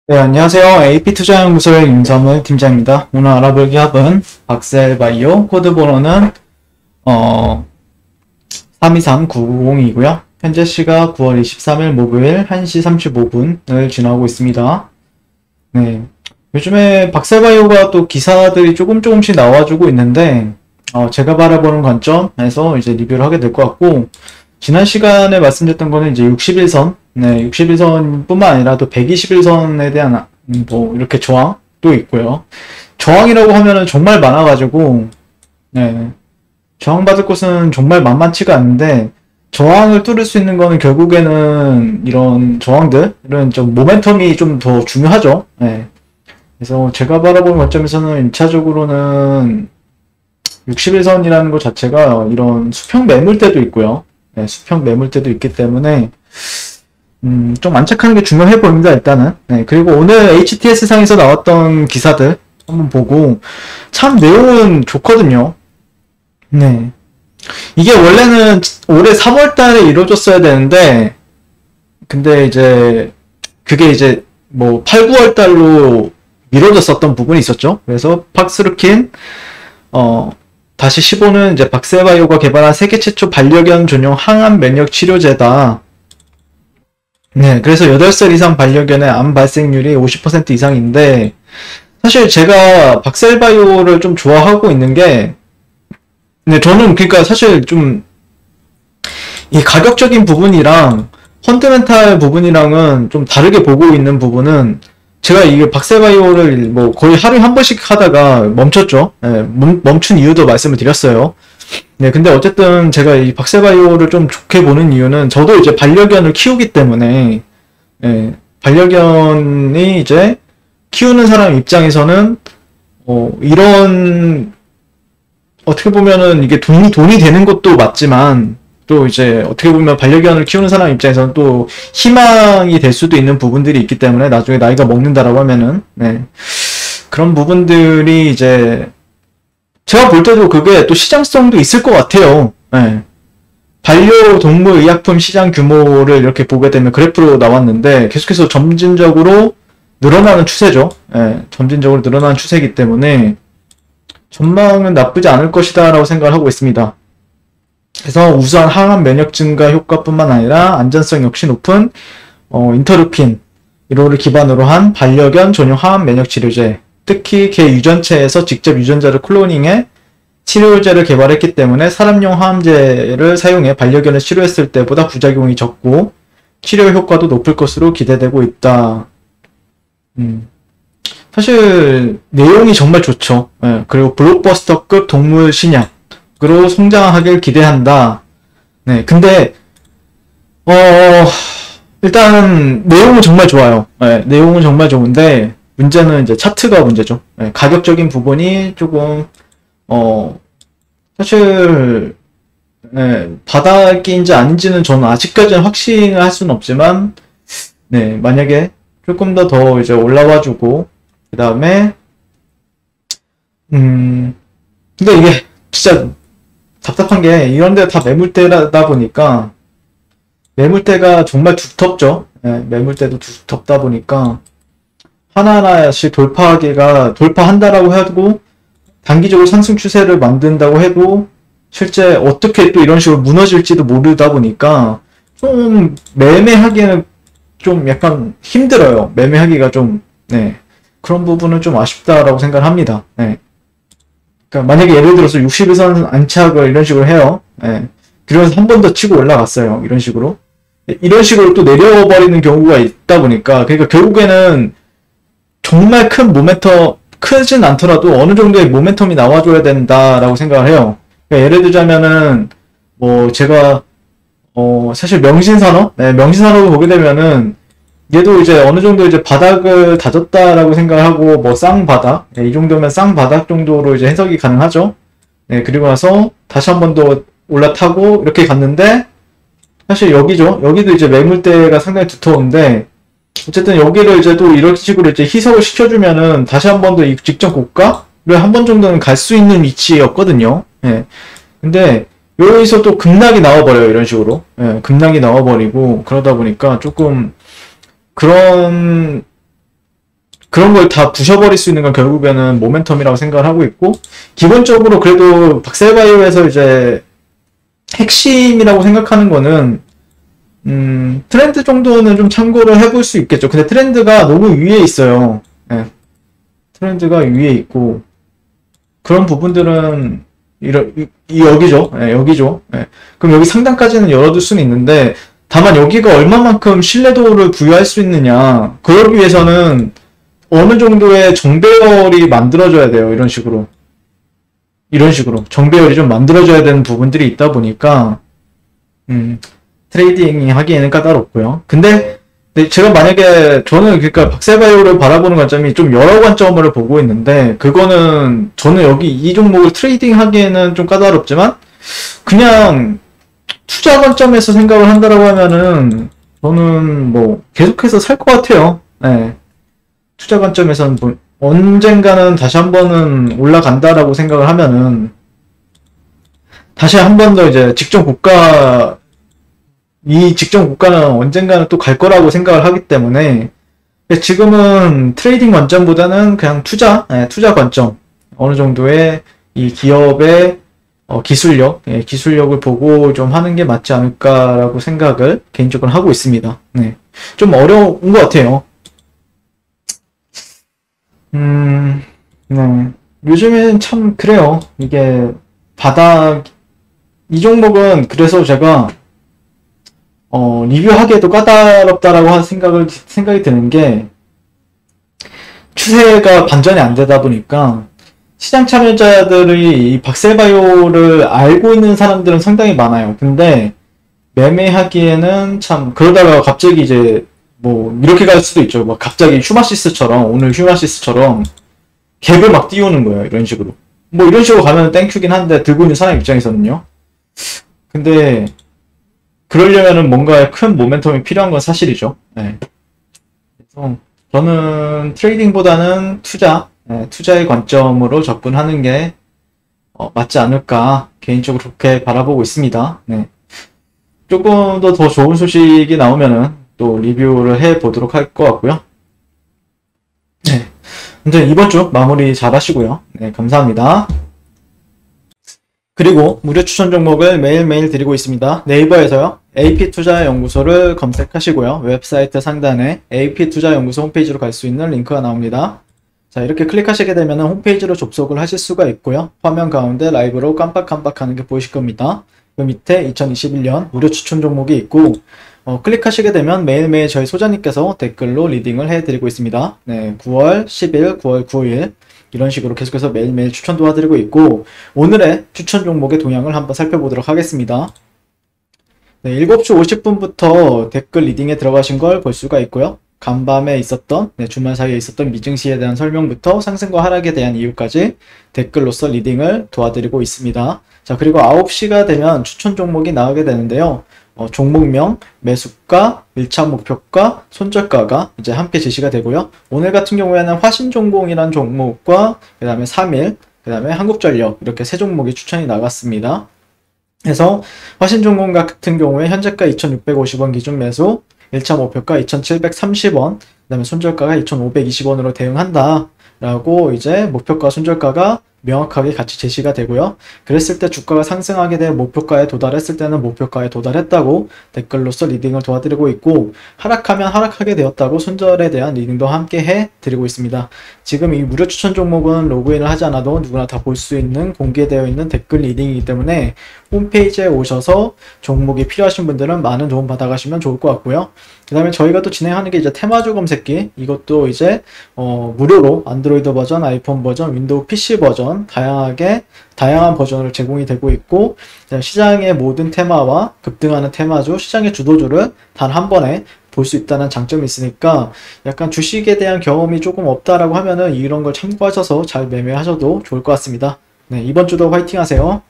네, 안녕하세요. AP투자연구소의 임성을 팀장입니다. 오늘 알아볼 기업은 박셀바이오, 코드 번호는 323990이고요. 현재 시각 9월 23일 목요일 1시 35분을 지나고 있습니다. 네, 요즘에 박셀바이오가 또 기사들이 조금씩 나와주고 있는데 제가 바라보는 관점에서 이제 리뷰를 하게 될 것 같고, 지난 시간에 말씀드렸던 거는 이제 61선, 네, 61선 뿐만 아니라 또 121선에 대한, 뭐, 이렇게 저항도 있고요. 저항이라고 하면은 정말 많아가지고, 네, 저항받을 곳은 정말 만만치가 않은데, 저항을 뚫을 수 있는 거는 결국에는 이런 저항들은 좀 모멘텀이 좀 더 중요하죠. 네. 그래서 제가 바라보는 관점에서는 1차적으로는 61선이라는 것 자체가 이런 수평 매물대도 있고요. 네, 수평 매물대도 있기 때문에 좀 안착하는 게 중요해 보입니다, 일단은. 네, 그리고 오늘 HTS상에서 나왔던 기사들 한번 보고 참 내용은 좋거든요. 네. 이게 원래는 올해 3월 달에 이루어졌어야 되는데, 근데 이제 그게 이제 뭐 8, 9월 달로 미뤄졌었던 부분이 있었죠. 그래서 팍스루킨 다시 15는 이제 박셀바이오가 개발한 세계 최초 반려견 전용 항암 면역 치료제다. 네, 그래서 8살 이상 반려견의 암 발생률이 50% 이상인데, 사실 제가 박셀바이오를 좀 좋아하고 있는 게, 네, 저는 그러니까 사실 좀 이 가격적인 부분이랑 펀드멘탈 부분이랑은 좀 다르게 보고 있는 부분은, 제가 이게 박셀바이오를 뭐 거의 하루에 한 번씩 하다가 멈췄죠. 네, 멈춘 이유도 말씀을 드렸어요. 네, 근데 어쨌든 제가 이 박셀바이오를 좀 좋게 보는 이유는, 저도 이제 반려견을 키우기 때문에, 예, 반려견이 이제 키우는 사람 입장에서는, 이런, 어떻게 보면은 이게 돈이 되는 것도 맞지만, 또 이제 어떻게 보면 반려견을 키우는 사람 입장에서는 또 희망이 될 수도 있는 부분들이 있기 때문에, 나중에 나이가 먹는다라고 하면은, 네. 그런 부분들이 이제, 제가 볼 때도 그게 또 시장성도 있을 것 같아요. 네. 반려동물 의약품 시장 규모를 이렇게 보게 되면 그래프로 나왔는데, 계속해서 점진적으로 늘어나는 추세죠. 예, 점진적으로 늘어나는 추세이기 때문에 전망은 나쁘지 않을 것이다 라고 생각을 하고 있습니다. 그래서 우수한 항암 면역 증가 효과뿐만 아니라 안전성 역시 높은 인터루핀 1호를 기반으로 한 반려견 전용 항암 면역 치료제, 특히 개 유전체에서 직접 유전자를 클로닝해 치료제를 개발했기 때문에 사람용 항암제를 사용해 반려견을 치료했을 때보다 부작용이 적고 치료 효과도 높을 것으로 기대되고 있다. 사실 내용이 정말 좋죠. 예, 그리고 블록버스터급 동물 신약으로 성장하길 기대한다. 네, 근데 일단 내용은 정말 좋아요. 예, 내용은 정말 좋은데 문제는 이제 차트가 문제죠. 예, 가격적인 부분이 조금 사실, 네, 바닥인지 아닌지는 저는 아직까지는 확신을 할 수는 없지만, 네, 만약에 조금 더 이제 올라와주고, 그 다음에, 근데 이게 진짜 답답한 게, 이런 데 다 매물대다 보니까, 매물대가 정말 두텁죠. 네, 매물대도 두텁다 보니까, 하나하나씩 돌파한다라고 해도, 단기적으로 상승 추세를 만든다고 해도 실제 어떻게 또 이런 식으로 무너질지도 모르다 보니까 좀 매매하기에는 좀 약간 힘들어요. 매매하기가 좀, 네. 그런 부분은 좀 아쉽다라고 생각을 합니다. 네. 그러니까 만약에 예를 들어서 61선 안착을 이런 식으로 해요. 네. 그러면서 한 번 더 치고 올라갔어요. 이런 식으로. 이런 식으로 또 내려버리는 경우가 있다 보니까, 그러니까 결국에는 정말 큰 모멘텀, 크진 않더라도 어느 정도의 모멘텀이 나와줘야 된다라고 생각을 해요. 그러니까 예를 들자면은, 뭐, 제가, 사실 명신산업? 네, 명신산업을 보게 되면은, 얘도 이제 어느 정도 이제 바닥을 다졌다라고 생각을 하고, 뭐, 쌍바닥? 네, 이 정도면 쌍바닥 정도로 이제 해석이 가능하죠? 네, 그리고 나서 다시 한 번 더 올라타고, 이렇게 갔는데, 사실 여기죠? 여기도 이제 매물대가 상당히 두터운데, 어쨌든 여기를 이제 또 이런 식으로 이제 희석을 시켜주면은 다시 한 번 더 이 직전 고가를 한 번 정도는 갈 수 있는 위치였거든요. 예. 근데 여기서 또 급락이 나와버려요. 이런 식으로. 예, 급락이 나와버리고 그러다 보니까 조금 그런 그런 걸 다 부셔버릴 수 있는 건 결국에는 모멘텀이라고 생각을 하고 있고, 기본적으로 그래도 박셀바이오에서 이제 핵심이라고 생각하는 거는 트렌드 정도는 좀 참고를 해볼 수 있겠죠. 근데 트렌드가 너무 위에 있어요. 예. 트렌드가 위에 있고, 그런 부분들은 여기죠. 예, 여기죠. 예. 그럼 여기 상단까지는 열어둘 수는 있는데, 다만 여기가 얼마만큼 신뢰도를 부여할 수 있느냐, 그러기 위해서는 어느 정도의 정배열이 만들어져야 돼요. 이런 식으로. 이런 식으로. 정배열이 좀 만들어져야 되는 부분들이 있다 보니까, 트레이딩 하기에는 까다롭고요. 근데 제가 만약에, 저는 그러니까 박셀바이오를 바라보는 관점이 좀 여러 관점을 보고 있는데, 그거는 저는 여기 이 종목을 트레이딩 하기에는 좀 까다롭지만, 그냥 투자 관점에서 생각을 한다라고 하면은, 저는 뭐, 계속해서 살 것 같아요. 네. 투자 관점에서는 뭐 언젠가는 다시 한 번은 올라간다라고 생각을 하면은 다시 한 번 더 이제 직전 고가, 이 직전 고가는 언젠가는 또 갈 거라고 생각을 하기 때문에 지금은 트레이딩 관점보다는 그냥 투자 관점, 어느 정도의 이 기업의 기술력, 기술력을 보고 좀 하는 게 맞지 않을까라고 생각을 개인적으로 하고 있습니다. 네. 좀 어려운 것 같아요. 네. 요즘엔 참 그래요. 이게 이 종목은 그래서 제가 리뷰하기에도 까다롭다라고 한 생각이 드는 게, 추세가 반전이 안 되다 보니까 시장 참여자들이 이 박셀바이오를 알고 있는 사람들은 상당히 많아요. 근데 매매하기에는 참, 그러다가 갑자기 이제 뭐 이렇게 갈 수도 있죠. 막 갑자기 오늘 휴마시스처럼 갭을 막 띄우는 거예요. 이런 식으로. 뭐 이런 식으로 가면 땡큐긴 한데, 들고 있는 사람 입장에서는요. 근데 그러려면은 뭔가 큰 모멘텀이 필요한 건 사실이죠. 네. 그래서 저는 트레이딩보다는 투자의 관점으로 접근하는 게 맞지 않을까, 개인적으로 그렇게 바라보고 있습니다. 네. 조금 더 좋은 소식이 나오면은 또 리뷰를 해보도록 할 것 같고요. 네. 근데 이번 주 마무리 잘 하시고요. 네, 감사합니다. 그리고 무료 추천 종목을 매일매일 드리고 있습니다. 네이버에서요, AP투자연구소를 검색하시고요. 웹사이트 상단에 AP투자연구소 홈페이지로 갈 수 있는 링크가 나옵니다. 자, 이렇게 클릭하시게 되면 홈페이지로 접속을 하실 수가 있고요. 화면 가운데 라이브로 깜빡깜빡하는 게 보이실 겁니다. 그 밑에 2021년 무료 추천 종목이 있고, 클릭하시게 되면 매일매일 저희 소장님께서 댓글로 리딩을 해드리고 있습니다. 네, 9월 10일, 9월 9일 이런 식으로 계속해서 매일매일 추천 도와드리고 있고, 오늘의 추천 종목의 동향을 한번 살펴보도록 하겠습니다. 네, 7시 50분부터 댓글 리딩에 들어가신 걸 볼 수가 있고요. 간밤에 있었던, 주말 사이에 있었던 미증시에 대한 설명부터 상승과 하락에 대한 이유까지 댓글로서 리딩을 도와드리고 있습니다. 자, 그리고 9시가 되면 추천 종목이 나오게 되는데요. 종목명, 매수가, 1차 목표가, 손절가가 이제 함께 제시가 되고요. 오늘 같은 경우에는 화신重工이라는 종목과 그 다음에 3일, 그 다음에 한국전력, 이렇게 세 종목이 추천이 나갔습니다. 그래서 화신重工 같은 경우에 현재가 2,650원 기준 매수, 1차 목표가 2,730원, 그 다음에 손절가가 2,520원으로 대응한다 라고 이제 목표가, 손절가가 명확하게 같이 제시가 되고요. 그랬을 때 주가가 상승하게 되면 목표가에 도달했을 때는 목표가에 도달했다고 댓글로서 리딩을 도와드리고 있고, 하락하면 하락하게 되었다고 손절에 대한 리딩도 함께 해드리고 있습니다. 지금 이 무료 추천 종목은 로그인을 하지 않아도 누구나 다 볼 수 있는 공개되어 있는 댓글 리딩이기 때문에 홈페이지에 오셔서 종목이 필요하신 분들은 많은 도움 받아가시면 좋을 것 같고요. 그 다음에 저희가 또 진행하는 게 이제 테마주 검색기, 이것도 이제 무료로 안드로이드 버전, 아이폰 버전, 윈도우 PC 버전 다양한 버전으로 제공이 되고 있고, 시장의 모든 테마와 급등하는 테마주, 시장의 주도주를 단 한 번에 볼 수 있다는 장점이 있으니까, 약간 주식에 대한 경험이 조금 없다라고 하면은 이런 걸 참고하셔서 잘 매매하셔도 좋을 것 같습니다. 네, 이번 주도 화이팅 하세요.